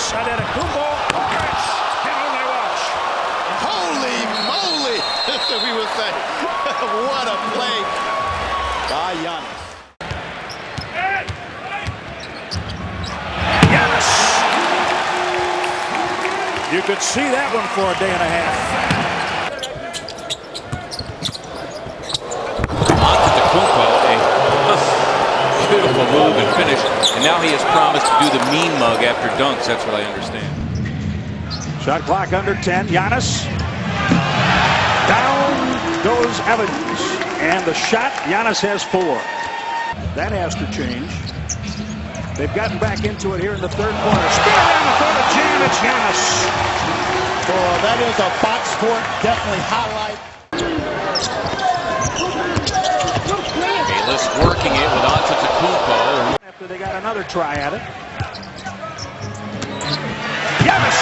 Giannis Antetokounmpo, and only watch. Holy moly, we would say. What a play by Giannis. Giannis. You could see that one for a day and a half. Antetokounmpo, a beautiful move and finish. And now he has promised to do the mean mug after dunks. That's what I understand. Shot clock under 10. Giannis. Down goes Evans. And the shot, Giannis has 4. That has to change. They've gotten back into it here in the third quarter. Spin around the third jam. It's Giannis. Oh, that is a box court, definitely highlight. Bayless working it with Antetokounmpo. After they got another try at it. Giannis!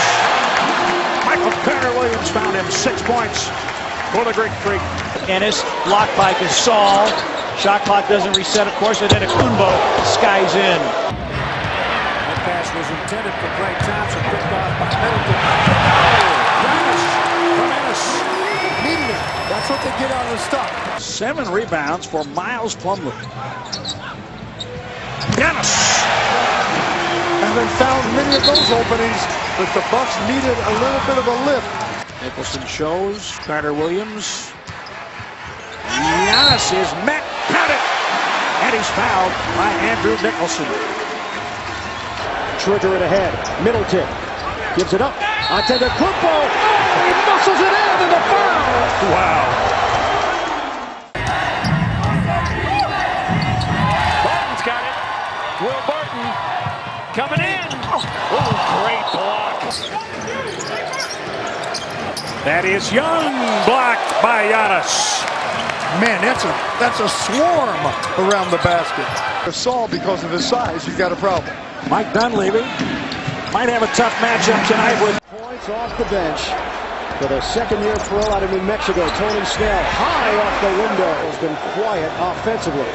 Michael Carter-Williams found him 6 points for the Greek Freak. Ennis blocked by Gasol. Shot clock doesn't reset, of course, and then Antetokounmpo skies in. That pass was intended for Klay Thompson, picked off by Middleton. Giannis from Ennis. Needed it. That's what they get out of the stop. 7 rebounds for Miles Plumlee. Giannis! And they found many of those openings, but the Bucks needed a little bit of a lift. Nicholson shows Carter-Williams. Giannis is met. Count it! And he's fouled by Andrew Nicholson. Trigger it ahead. Middleton gives it up. Antetokounmpo. Oh, he muscles it in and the foul. Wow. Barton's got it. Will Barton coming in. Oh, great block. That is Young, blocked by Giannis. Man, that's a swarm around the basket. Gasol, because of his size, you got a problem. Mike Dunleavy might have a tough matchup tonight with Points off the bench for the second-year pro out of New Mexico, Tony Snell. High off the window. Has been quiet offensively.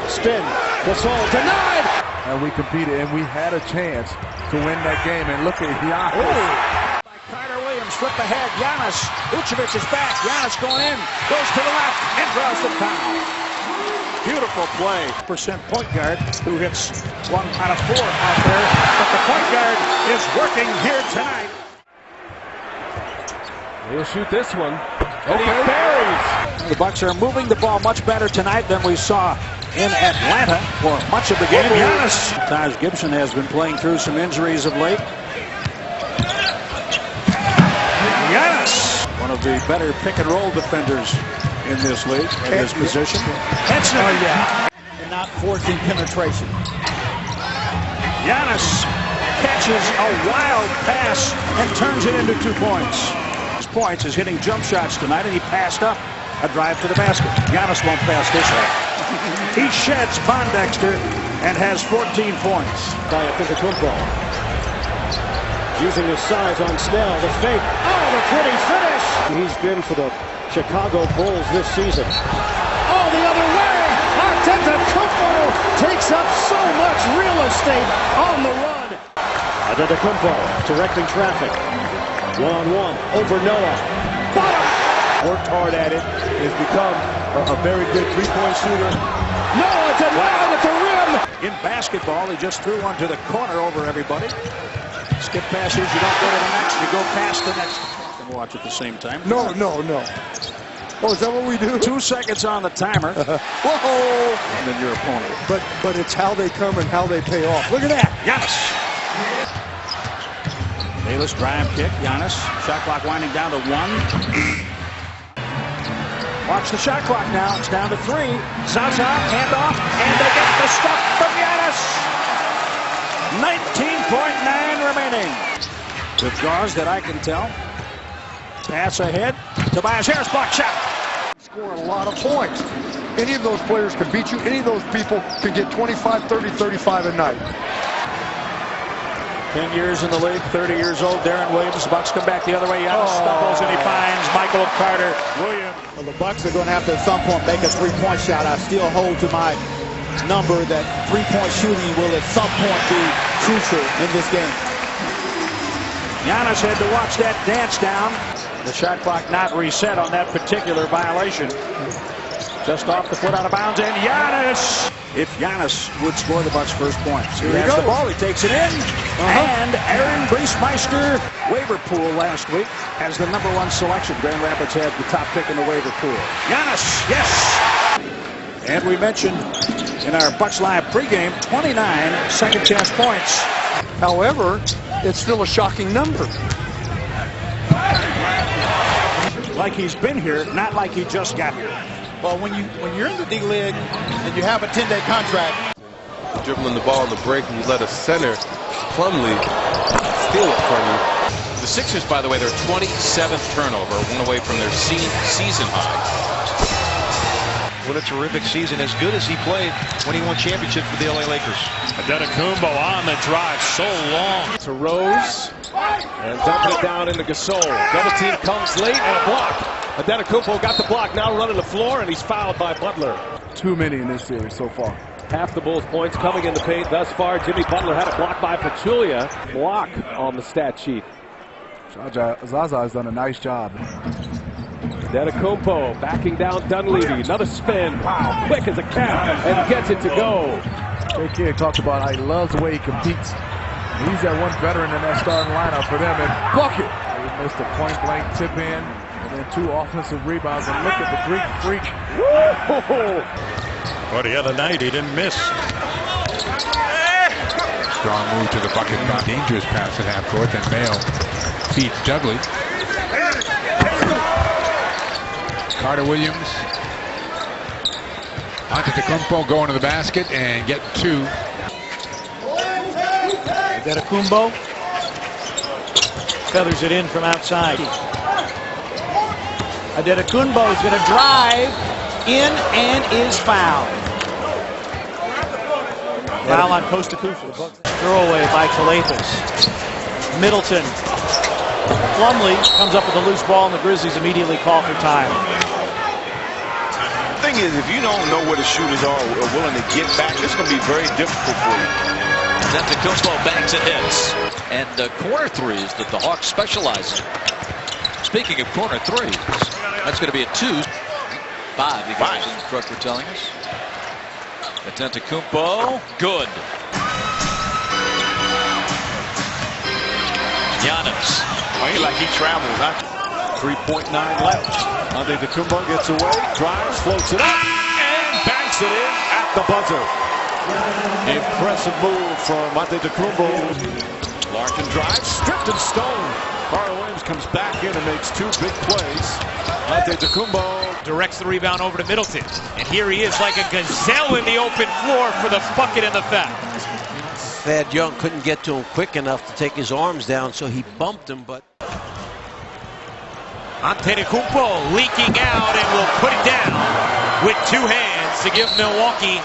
Spin. Gasol denied. And we competed, and we had a chance to win that game. And look at Giannis. Carter-Williams, flip ahead. Giannis. Vucevic is back. Giannis going in. Goes to the left and draws the foul. Beautiful play. % point guard who hits 1 out of 4 out there. But the point guard is working here tonight. He'll shoot this one. And he buries. The Bucks are moving the ball much better tonight than we saw in Atlanta for much of the game. Giannis. Taj Gibson has been playing through some injuries of late. Giannis, one of the better pick and roll defenders in this league, in this position. Henson, And not forcing penetration. Giannis catches a wild pass and turns it into 2 points. His points is hitting jump shots tonight, and he passed up a drive to the basket. Giannis won't pass this way. He sheds Pondexter and has 14 points. By Antetokounmpo. Using his size on Snell, the fake. Oh, the pretty finish! He's been for the Chicago Bulls this season. Oh, the other way! Antetokounmpo takes up so much real estate on the run. Antetokounmpo directing traffic. One-on-one over Noah. Bottom! Worked hard at it. Has become a very good three-point shooter. Noah denied at the rim! In basketball, he just threw one to the corner over everybody. Skip passes, you don't go to the next, you go past the next. You can watch at the same time. No. Oh, is that what we do? 2 seconds on the timer. Whoa! And then your opponent. But it's how they come and how they pay off. Look at that. Giannis. Bayless drive kick. Giannis. Shot clock winding down to 1. Watch the shot clock now. It's down to 3. Zaza, handoff, and they get the stuff from Giannis. 19.9 remaining. With draws that I can tell. Pass ahead. Tobias Harris, block shot. Score a lot of points. Any of those players can beat you. Any of those people can get 25, 30, 35 a night. 10 years in the league, 30 years old. Darren Williams. The Bucks come back the other way. Giannis stumbles and he finds Michael Carter-Williams. Well, the Bucks are going to have to at some point make a 3-point shot. I still hold to my number that three-point shooting will at some point be crucial in this game. Giannis had to watch that dance down. The shot clock not reset on that particular violation. Just off the foot out of bounds, and Giannis. If Giannis would score the Bucks' first points. He He has has the the ball. ball, he takes it in. And Aaron Briesmeister, waiver pool last week, as the #1 selection. Grand Rapids had the top pick in the waiver pool. Giannis, yes! And we mentioned in our Bucks Live pregame, 29 second chance points. However, it's still a shocking number. Like he's been here, not like he just got here. Well, when you're in the D-League and you have a 10-day contract, dribbling the ball in the break and you let a center, Plumlee, steal it from you. The Sixers, by the way, their 27th turnover, one away from their season high. What a terrific season, as good as he played when he won championships with the LA Lakers. Antetokounmpo on the drive, so long. To Rose, and dumping it down into Gasol. Double team comes late, and a block. Antetokounmpo got the block, now running the floor, and he's fouled by Butler. Too many in this series so far. Half the Bulls' points coming in the paint thus far. Jimmy Butler had a block by Pachulia. Block on the stat sheet. Zaza has done a nice job. Antetokounmpo backing down Dunleavy. Another spin. Wow, quick as a cat, and gets it to go. J.K. talked about how he loves the way he competes. He's that one veteran in that starting lineup for them. And bucket! He missed a point-blank tip in, and then 2 offensive rebounds. And look at the Greek freak. Woo! Well, the other night he didn't miss. Strong move to the bucket. Dangerous pass at half court. Then Mayo feeds Dudley. Carter Williams. Antetokounmpo going to the basket and get 2. Antetokounmpo feathers it in from outside. Antetokounmpo is going to drive in and is fouled. Foul on Costa-Cusa. Throwaway by Calathis. Middleton. Plumlee comes up with a loose ball, and the Grizzlies immediately call for time. The thing is, if you don't know where the shooters are or willing to get back, it's going to be very difficult for you. Antetokounmpo banks and hits. And corner threes that the Hawks specialize in. Speaking of corner threes, that's going to be a 2. 5, you guys in the truck were telling us. Antetokounmpo, good. Giannis. Like he traveled. 3.9 left. Antetokounmpo gets away, drives, floats it up, and banks it in at the buzzer. Impressive move from Antetokounmpo. Larkin drives, stripped and stoned. Carl Williams comes back in and makes 2 big plays. Antetokounmpo Directs the rebound over to Middleton. And here he is like a gazelle in the open floor for the bucket and the foul. Thad Young couldn't get to him quick enough to take his arms down, so he bumped him, but Antetokounmpo leaking out and will put it down with 2 hands to give Milwaukee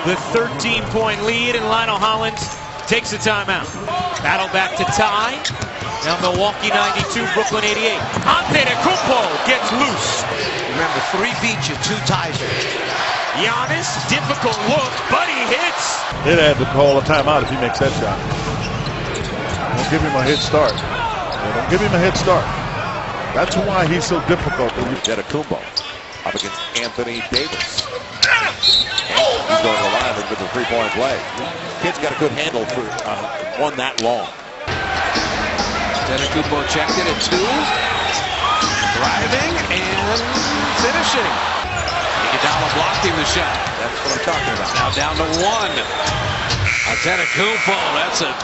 the 13-point lead, and Lionel Hollins takes the timeout. Battle back to tie. Now Milwaukee 92, Brooklyn 88. Antetokounmpo gets loose. remember, 3 beats you, 2 ties you. Giannis, difficult look, but he hits. They'd have to call a timeout if he makes that shot. Don't give him a head start. Don't give him a head start. That's why he's so difficult. Antetokounmpo up against Anthony Davis. He's going to the line with the 3-point play. Kid's got a good handle for one that long. Antetokounmpo checked it at 2. Driving and finishing. Iguodala blocked him the shot. That's what I'm talking about. Now down to 1. Antetokounmpo, that's a